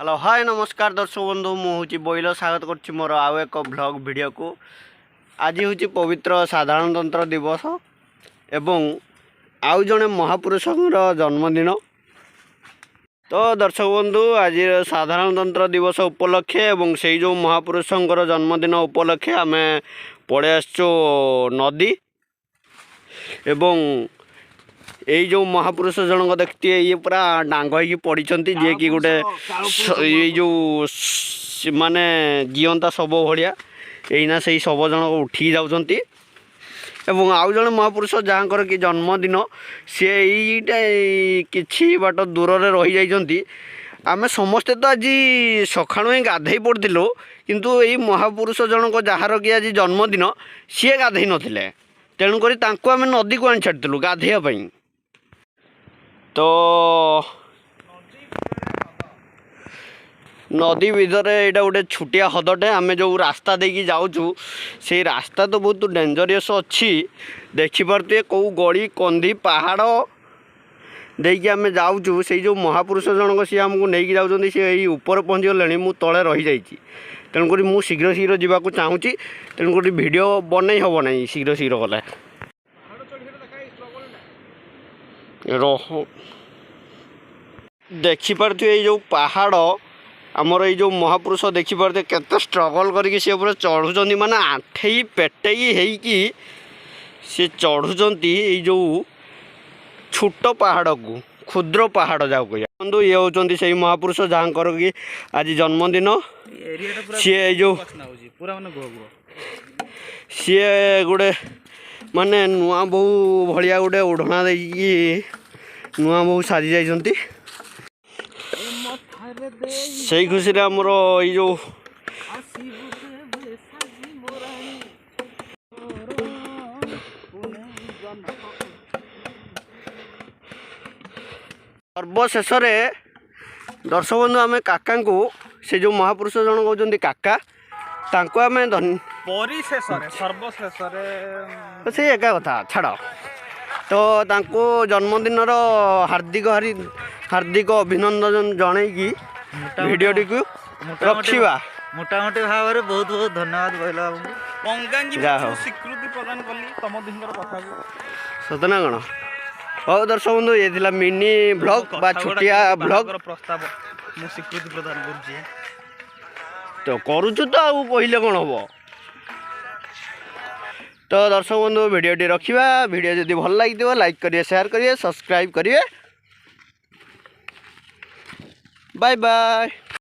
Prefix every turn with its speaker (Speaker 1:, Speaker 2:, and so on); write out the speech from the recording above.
Speaker 1: Hello hi नमस्कार दर्शक बंधु मुझे बोइल स्वागत कर मोर आउ एक ब्लॉग वीडियो को। आज हूँ पवित्र साधारणतंत्र दिवस एवं आउ जड़े महापुरुषर जन्मदिन। तो दर्शक बंधु आज साधारणतंत्र दिवस उपलक्षे एवं से जो महापुरुषर जन्मदिन उपलक्षे आम पड़े आसचु नदी एवं यही जो महापुरुष जनक देखते ये पूरा डांग हो पड़ी जी कि गोटे ये जो माने जीवंता शव भाया यहीना से शव जनक उठी जाऊँच एवं आउ जड़े महापुरुष जहाँकर कि जन्मदिन सी यहीटा कि बाट दूर रही जाती आम समस्ते तो आज सका ही गाधे पड़ू किंतु यही महापुरुष जनक जार कि आज जन्मदिन सी गाधे नथिले तेणुक आम नदी को आनी छाड़ू गाधेवाई। तो नदी भितर यहाँ गोटे छुटिया हदटे आम जो रास्ता देकी जाऊँ से रास्ता तो बहुत डेंजरियस अच्छी देखिपे कौ गली कंधी पहाड़ देकी आम जाऊँ से जो महापुरुष जनक सी आमको नहीं जाऊँच सी ऊपर पहुँची गले मु तले रही जाइए तेणुक मु शीघ्र शीघ्र जावाक चाहूँगी तेणुक वीडियो बन हब ना शीघ्र शीघ्र गले देखिपे जो पहाड़ आमर ये जो महापुरुष देखिपे केते स्ट्रगल करके सी पूरा चढ़ुं माने आठे पेटे सी चढ़ुं जो छोट पहाड़ को क्षुद्र पहाड़ जाओ कह बंधु ये होती से महापुरुष जहाँकर कि आज जन्मदिन सी जो सी गोटे माने नुआ बहु भाया गोटे ओढ़ना दे नुआ बहु साजी जाइछंती से खुशी आमर ये जो सर्वशेष दर्शक बंधु आम काका को से जो महापुरुष जन कहते काका तांको आम से एका कथा छाड़ तो तांको जन्मदिन हार्दिक हार्दिक अभिनंदन जनईकि भिडियोटी को रखा
Speaker 2: मोटामोटी भाव में बहुत बहुत धन्यवाद कहला स्वीकृति प्रदान कली तुम दिन कथा
Speaker 1: सतना कौन हो दर्शक बंधु ये थिला मिनी ब्लॉग बा छोटिया ब्लॉग
Speaker 2: प्रस्ताव मु स्वीकृति प्रदान कर
Speaker 1: तो करुचु तो आउ पहिले कौन हम तो दर्शक बंधु भिडियोटी रखा भिडियो जदि भल लगी लाइक करिए शेयर करिए सब्सक्राइब करिए बाय बाय।